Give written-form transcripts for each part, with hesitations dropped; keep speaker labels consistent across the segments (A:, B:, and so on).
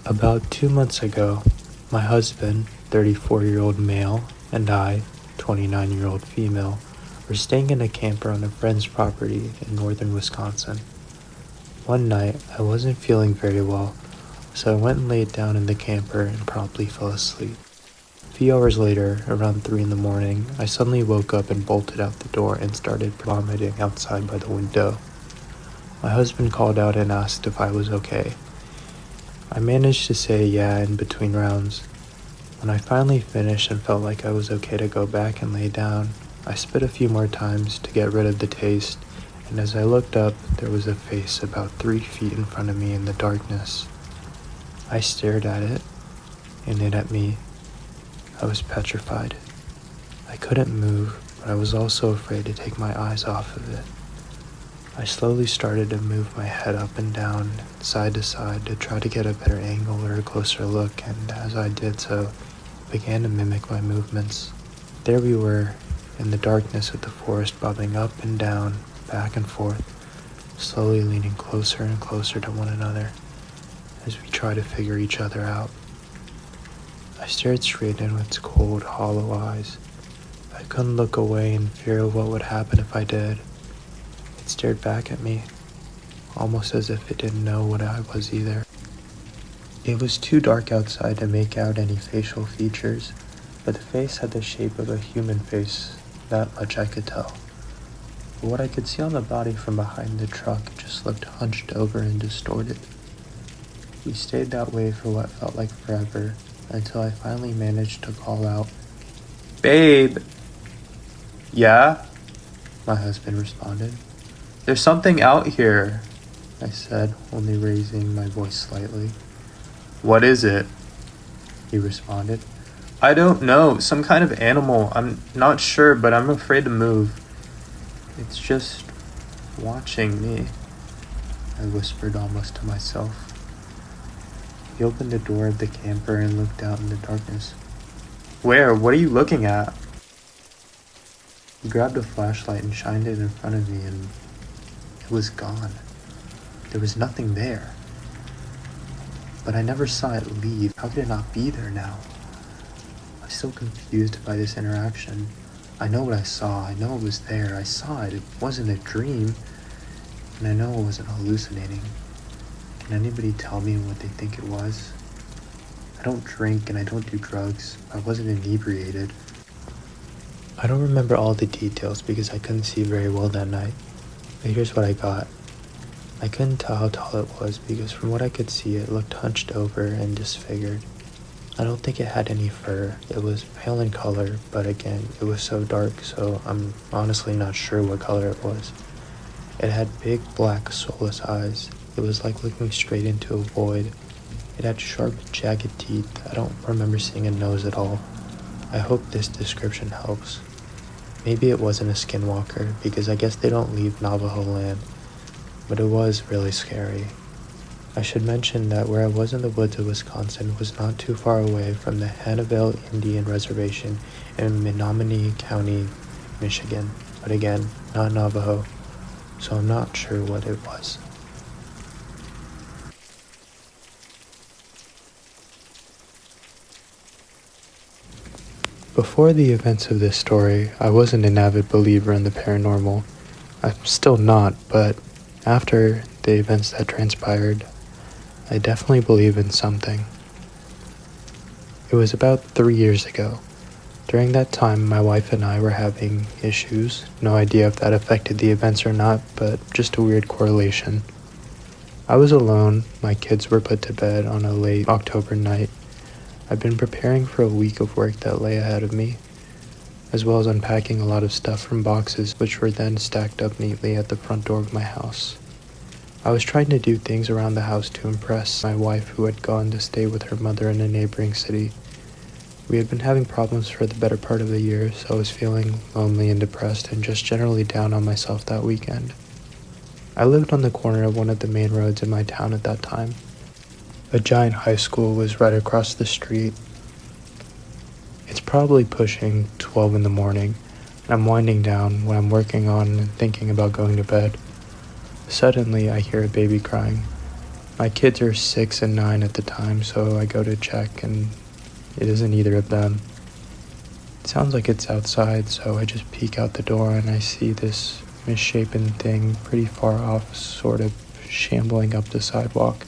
A: About 2 months ago, my husband, 34-year-old male, and I, 29-year-old female, were staying in a camper on a friend's property in northern Wisconsin. One night, I wasn't feeling very well, so I went and laid down in the camper and promptly fell asleep. A few hours later, around 3 in the morning, I suddenly woke up and bolted out the door and started vomiting outside by the window. My husband called out and asked if I was okay. I managed to say yeah in between rounds. When I finally finished and felt like I was okay to go back and lay down, I spit a few more times to get rid of the taste, and as I looked up, there was a face about 3 feet in front of me in the darkness. I stared at it, and it at me. I was petrified. I couldn't move, but I was also afraid to take my eyes off of it. I slowly started to move my head up and down, side to side, to try to get a better angle or a closer look, and as I did so, it began to mimic my movements. There we were, in the darkness of the forest, bobbing up and down, back and forth, slowly leaning closer and closer to one another, as we tried to figure each other out. I stared straight into its cold, hollow eyes. I couldn't look away in fear of what would happen if I did. It stared back at me, almost as if it didn't know what I was either. It was too dark outside to make out any facial features, but the face had the shape of a human face, that much I could tell. But what I could see on the body from behind the truck just looked hunched over and distorted. We stayed that way for what felt like forever, until I finally managed to call out, "Babe!" "Yeah?" my husband responded. "There's something out here," I said, only raising my voice slightly. "What is it?" he responded. "I don't know, some kind of animal. I'm not sure, but I'm afraid to move." "It's just watching me," I whispered almost to myself. He opened the door of the camper and looked out in the darkness. "Where? What are you looking at?" He grabbed a flashlight and shined it in front of me, and it was gone. There was nothing there. But I never saw it leave. How could it not be there now? I'm still confused by this interaction. I know what I saw. I know it was there. I saw it. It wasn't a dream. And I know it wasn't hallucinating. Can anybody tell me what they think it was? I don't drink and I don't do drugs. I wasn't inebriated. I don't remember all the details because I couldn't see very well that night. But here's what I got. I couldn't tell how tall it was because from what I could see it looked hunched over and disfigured. I don't think it had any fur. It was pale in color, but again, it was so dark, so I'm honestly not sure what color it was. It had big, black, soulless eyes. It was like looking straight into a void. It had sharp, jagged teeth. I don't remember seeing a nose at all. I hope this description helps. Maybe it wasn't a skinwalker, because I guess they don't leave Navajo land, but it was really scary. I should mention that where I was in the woods of Wisconsin was not too far away from the Hannibal Indian Reservation in Menominee County, Michigan, but again, not Navajo, so I'm not sure what it was. Before the events of this story, I wasn't an avid believer in the paranormal. I'm still not, but after the events that transpired, I definitely believe in something. It was about 3 years ago. During that time, my wife and I were having issues. No idea if that affected the events or not, but just a weird correlation. I was alone. My kids were put to bed on a late October night. I'd been preparing for a week of work that lay ahead of me, as well as unpacking a lot of stuff from boxes which were then stacked up neatly at the front door of my house. I was trying to do things around the house to impress my wife, who had gone to stay with her mother in a neighboring city. We had been having problems for the better part of the year, so I was feeling lonely and depressed and just generally down on myself that weekend. I lived on the corner of one of the main roads in my town at that time. A giant high school was right across the street. It's probably pushing 12 in the morning, and I'm winding down when I'm working on and thinking about going to bed. Suddenly, I hear a baby crying. My kids are 6 and 9 at the time, so I go to check and it isn't either of them. It sounds like it's outside, so I just peek out the door and I see this misshapen thing pretty far off, sort of shambling up the sidewalk.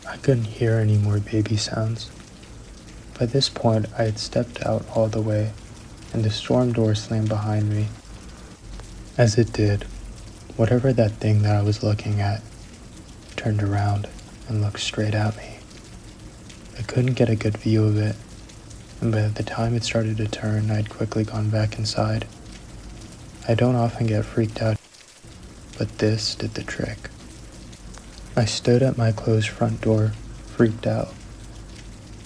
A: I couldn't hear any more baby sounds. By this point, I had stepped out all the way, and the storm door slammed behind me. As it did, whatever that thing that I was looking at turned around and looked straight at me. I couldn't get a good view of it, and by the time it started to turn, I'd quickly gone back inside. I don't often get freaked out, but this did the trick. I stood at my closed front door, freaked out.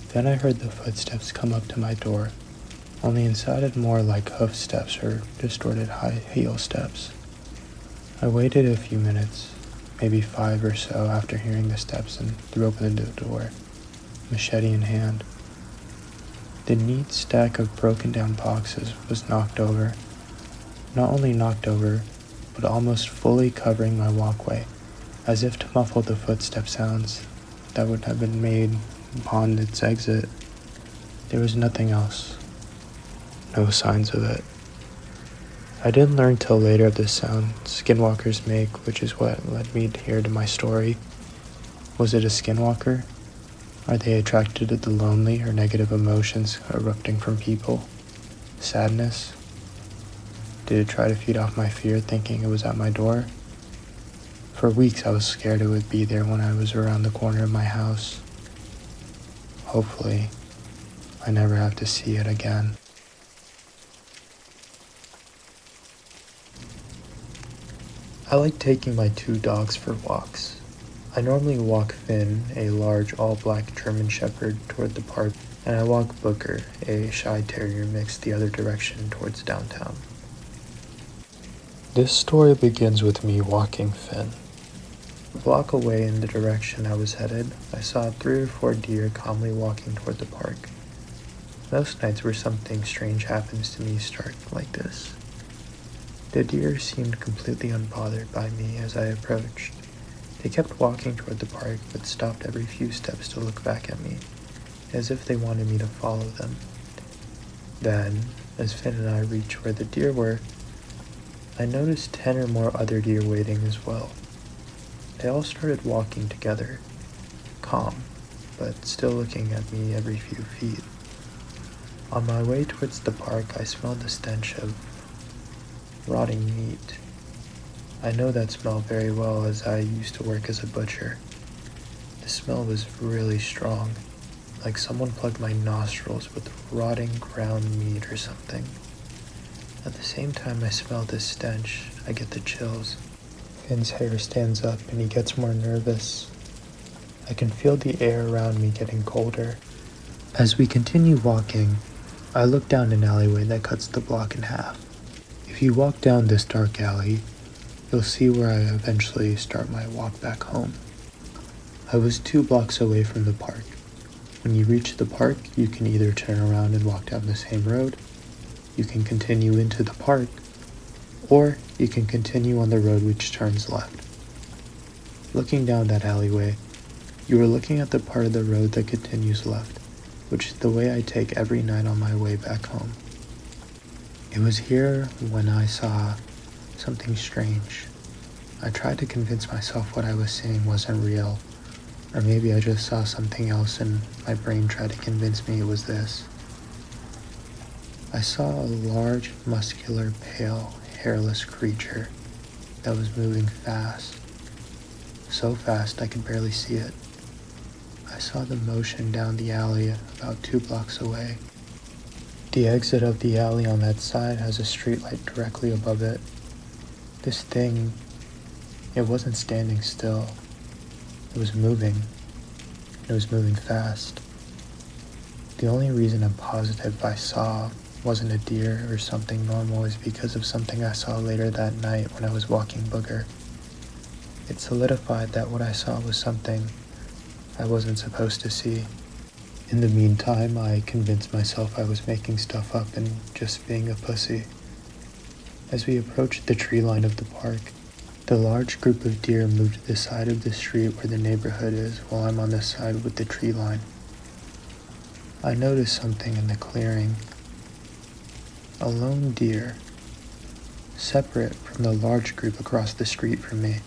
A: Then I heard the footsteps come up to my door, only it sounded more like hoof steps or distorted high heel steps. I waited a few minutes, maybe 5 or so, after hearing the steps and threw open the door, machete in hand. The neat stack of broken down boxes was knocked over. Not only knocked over, but almost fully covering my walkway, as if to muffle the footstep sounds that would have been made upon its exit. There was nothing else. No signs of it. I didn't learn till later of the sound skinwalkers make, which is what led me here to my story. Was it a skinwalker? Are they attracted to the lonely or negative emotions erupting from people? Sadness? Did it try to feed off my fear, thinking it was at my door? For weeks I was scared it would be there when I was around the corner of my house. Hopefully, I never have to see it again. I like taking my 2 dogs for walks. I normally walk Finn, a large all-black German Shepherd, toward the park, and I walk Booker, a Shih Terrier mix, the other direction towards downtown. This story begins with me walking Finn. A block away in the direction I was headed, I saw 3 or 4 deer calmly walking toward the park. Most nights where something strange happens to me start like this. The deer seemed completely unbothered by me as I approached. They kept walking toward the park, but stopped every few steps to look back at me, as if they wanted me to follow them. Then, as Finn and I reached where the deer were, I noticed 10 or more other deer waiting as well. They all started walking together, calm, but still looking at me every few feet. On my way towards the park, I smelled the stench of rotting meat. I know that smell very well as I used to work as a butcher. The smell was really strong, like someone plugged my nostrils with rotting ground meat or something. At the same time I smell this stench, I get the chills. Finn's hair stands up and he gets more nervous. I can feel the air around me getting colder. As we continue walking, I look down an alleyway that cuts the block in half. If you walk down this dark alley, you'll see where I eventually start my walk back home. I was 2 blocks away from the park. When you reach the park, you can either turn around and walk down the same road, you can continue into the park, or you can continue on the road which turns left. Looking down that alleyway, you are looking at the part of the road that continues left, which is the way I take every night on my way back home. It was here when I saw something strange. I tried to convince myself what I was seeing wasn't real, or maybe I just saw something else and my brain tried to convince me it was this. I saw a large, muscular, pale, hairless creature that was moving fast. So fast I could barely see it. I saw the motion down the alley about 2 blocks away. The exit of the alley on that side has a streetlight directly above it. This thing, it wasn't standing still. It was moving. It was moving fast. The only reason I'm positive I saw wasn't a deer or something normal is because of something I saw later that night when I was walking Booger. It solidified that what I saw was something I wasn't supposed to see. In the meantime, I convinced myself I was making stuff up and just being a pussy. As we approached the tree line of the park, The large group of deer moved to the side of the street where the neighborhood is while I'm on the side with the tree line. I noticed something in the clearing. A lone deer, separate from the large group across the street from me.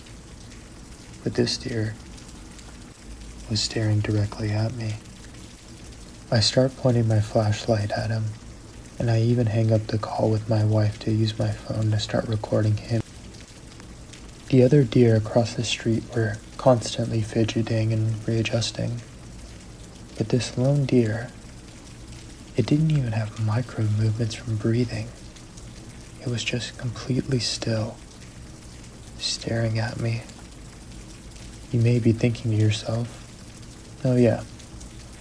A: But this deer was staring directly at me. I start pointing my flashlight at him, and I even hang up the call with my wife to use my phone to start recording him. The other deer across the street were constantly fidgeting and readjusting. But this lone deer, it didn't even have micro movements from breathing. It was just completely still, staring at me. You may be thinking to yourself, oh yeah,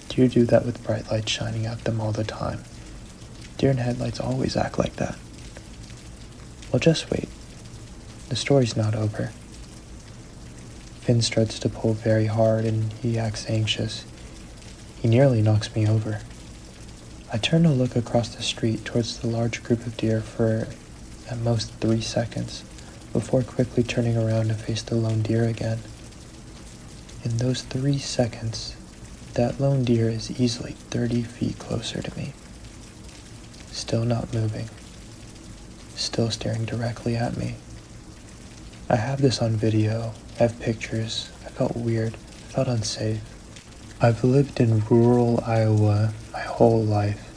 A: deer do that with bright lights shining at them all the time. Deer in headlights always act like that. Well, just wait. The story's not over. Finn starts to pull very hard and he acts anxious. He nearly knocks me over. I turn to look across the street towards the large group of deer for at most 3 seconds before quickly turning around to face the lone deer again. In those 3 seconds, that lone deer is easily 30 feet closer to me. Still not moving. Still staring directly at me. I have this on video, I have pictures. I felt weird, I felt unsafe. I've lived in rural Iowa my whole life.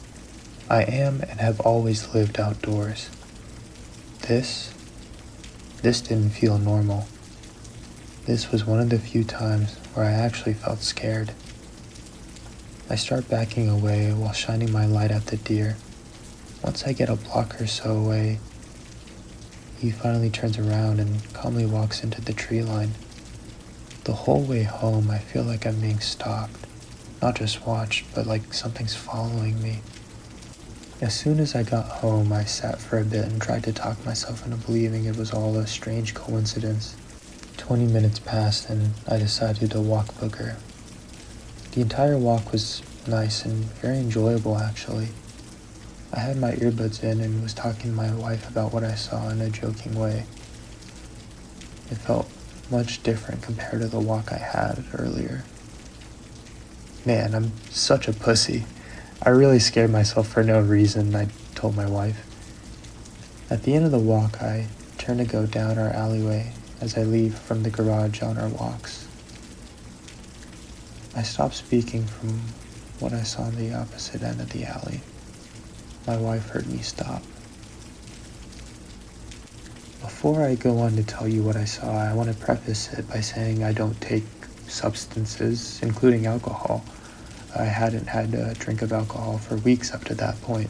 A: I am and have always lived outdoors. This didn't feel normal. This was one of the few times where I actually felt scared. I start backing away while shining my light at the deer. Once I get a block or so away, he finally turns around and calmly walks into the tree line. The whole way home, I feel like I'm being stalked. Not just watched, but like something's following me. As soon as I got home, I sat for a bit and tried to talk myself into believing it was all a strange coincidence. 20 minutes passed and I decided to walk Booker. The entire walk was nice and very enjoyable actually. I had my earbuds in and was talking to my wife about what I saw in a joking way. It felt much different compared to the walk I had earlier. Man, I'm such a pussy. I really scared myself for no reason, I told my wife. At the end of the walk, I turn to go down our alleyway as I leave from the garage on our walks. I stopped speaking from what I saw on the opposite end of the alley. My wife heard me stop. Before I go on to tell you what I saw, I want to preface it by saying I don't take substances, including alcohol. I hadn't had a drink of alcohol for weeks up to that point.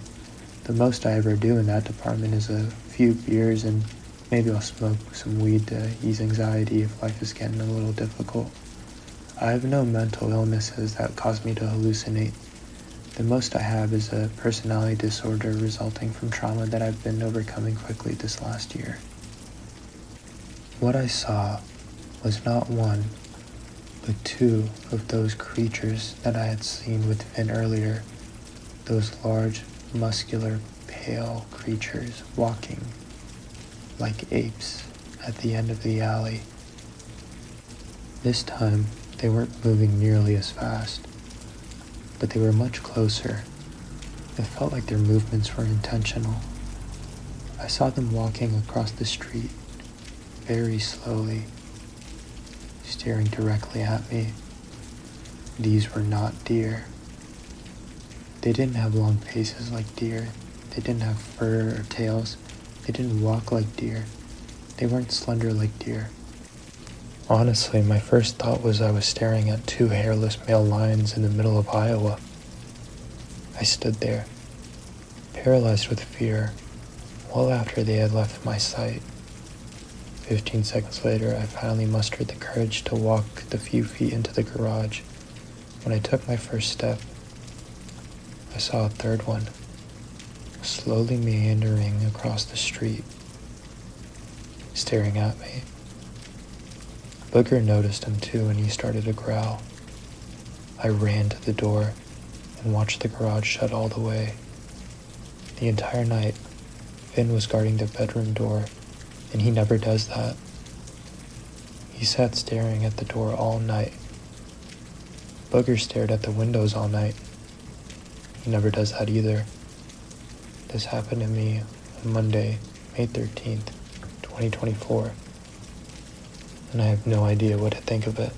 A: The most I ever do in that department is a few beers and maybe I'll smoke some weed to ease anxiety if life is getting a little difficult. I have no mental illnesses that cause me to hallucinate. The most I have is a personality disorder resulting from trauma that I've been overcoming quickly this last year. What I saw was not one, but two of those creatures that I had seen with Finn earlier. Those large, muscular, pale creatures walking like apes at the end of the alley. This time, they weren't moving nearly as fast, but they were much closer. It felt like their movements were intentional. I saw them walking across the street, very slowly, staring directly at me. These were not deer. They didn't have long faces like deer. They didn't have fur or tails. They didn't walk like deer. They weren't slender like deer. Honestly, my first thought was I was staring at two hairless male lions in the middle of Iowa. I stood there, paralyzed with fear, well after they had left my sight. 15 seconds later, I finally mustered the courage to walk the few feet into the garage. When I took my first step, I saw a third one, slowly meandering across the street, staring at me. Booger noticed him too, and he started to growl. I ran to the door and watched the garage shut all the way. The entire night, Finn was guarding the bedroom door, and he never does that. He sat staring at the door all night. Booger stared at the windows all night. He never does that either. This happened to me on Monday, May 13th, 2024, and I have no idea what to think of it.